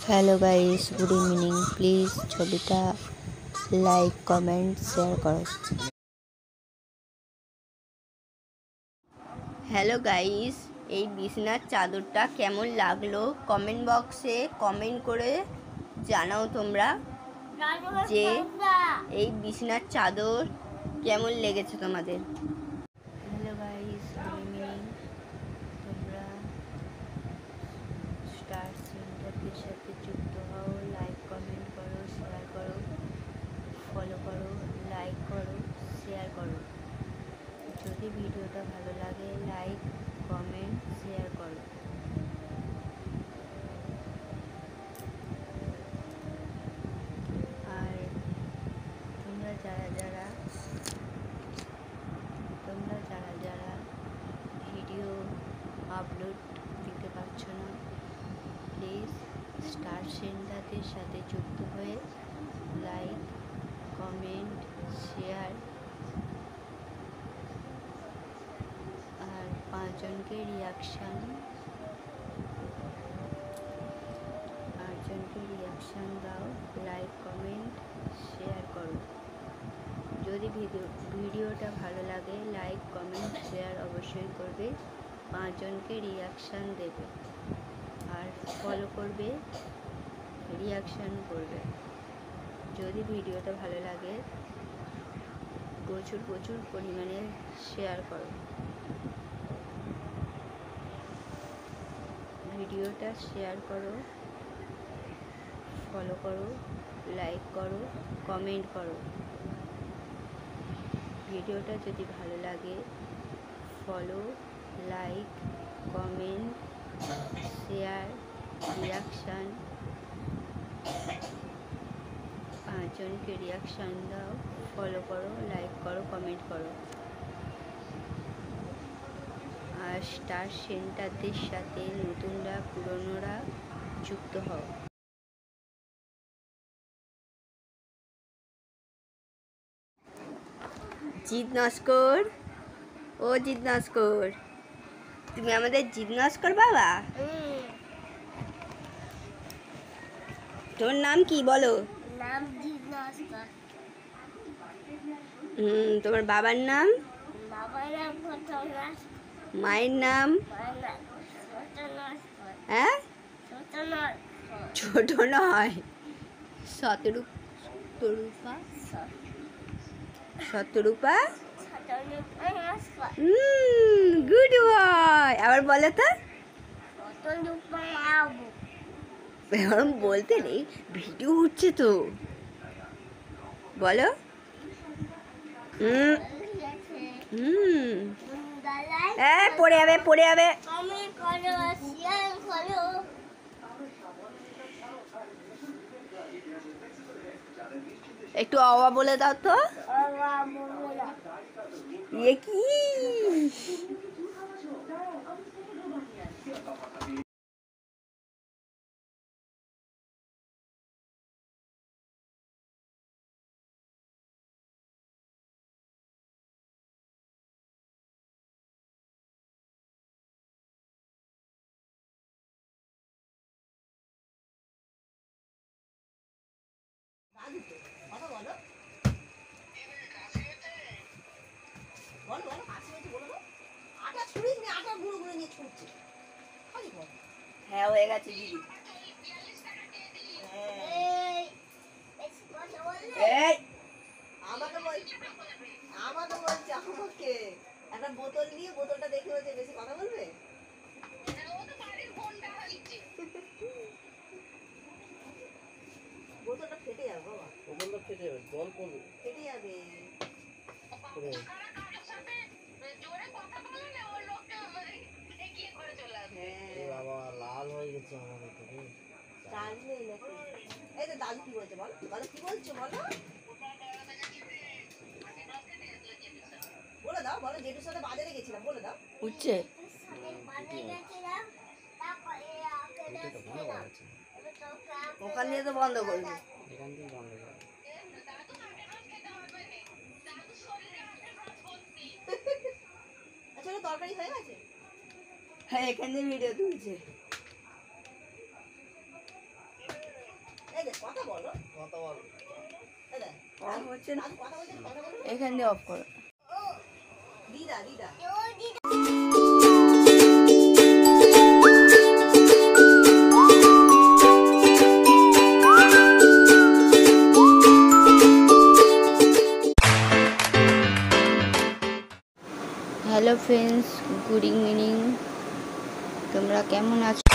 Hello guys, good evening. Please ছবিটা like, comment, share করো। Hello guys, এই বিছানার চাদরটা কেমন লাগলো কমেন্ট বক্সে কমেন্ট করে জানাও তোমরা যে এই বিছানার চাদর কেমন লেগেছে তোমাদের। Hello guys, good evening. তোমরা স্টার সেন্টারের সাথে যুক্ত হও, লাইক কমেন্ট করো, শেয়ার করো, ফলো করো, লাইক করো, শেয়ার করো। যদি ভিডিওটা ভালো লাগে লাইক কমেন্ট শেয়ার করো। আর তোমরা যারা যারা ভিডিও আপলোড দিতে পারছো না, প্লিজ স্টার সেন্টারের সাথে যুক্ত হয়ে লাইক কমেন্ট শেয়ার আর 5 জনকে রিয়াকশান দাও, লাইক কমেন্ট শেয়ার করো। যদি ভিডিওটা ভালো লাগে লাইক কমেন্ট শেয়ার অবশ্যই করবে, 5 জনকে রিয়াকশান দেবে আর ফলো করবে, রিয়াকশান করবে। যদি ভিডিওটা ভালো লাগে প্রচুর পরিমাণে শেয়ার করো। ভিডিওটা শেয়ার করো, ফলো করো, লাইক করো, কমেন্ট করো। ভিডিওটা যদি ভালো লাগে follow, like, comment, share, reaction, 5 জনকে রিয়াকশান দাও, ফলো করো, লাইক করো, কমেন্ট করো। আর স্টার সেন্টারদের সাথে নতুনরা পুরনোরা যুক্ত হও। জিৎ নস্কর, ও জিৎ নস্কর, তুমি আমাদের জিৎ নস্কর বাবা? তোর নাম কি বলো? নাম জিৎ নস্কর। তোমার বাবার নাম? বাবার নাম প্রথম নস্কর। মায়ের নাম? হ্যাঁ, ছোট নয়, শতরূপা। Good boy. আবার বলো তো। এরকম বলতে নেই, ভিডিও হচ্ছে তো, বলো। পড়ে যাবে। একটু আওয়া বলে দাও তো। এ কি? হ্যাঁ, হয়ে গেছে দিদি। আমাকে একটা বোতল নিয়ে বোতলটা দেখে হচ্ছে বেশি কথা বলবে। বোতলটা ফেটে যাবে বাবা, বোতলটা ফেটে যাবে, জল পড়বে, ফেটে যাবে। বাবা লাল হয়ে গেছে আমার থেকে। চাল নেই নাকি? এই তো দাদু কি বলছে বলো, দাদু কি বলছো বলো, বলে দাও, বলো জেঠুর সাথে বাজারে গেছিলাম, বলে দাও। উঠছে ওখান দিয়ে তো বন্ধ করবে, এখান থেকে বন্ধ করবে। আচ্ছা, তরকারি হয়ে গেছে? হ্যাঁ, এখান দিয়ে ভিডিও তুলছে। অফ হচ্ছে না, এখান দিয়ে অফ করো। Hello friends, good evening. তোমরা কেমন আছো?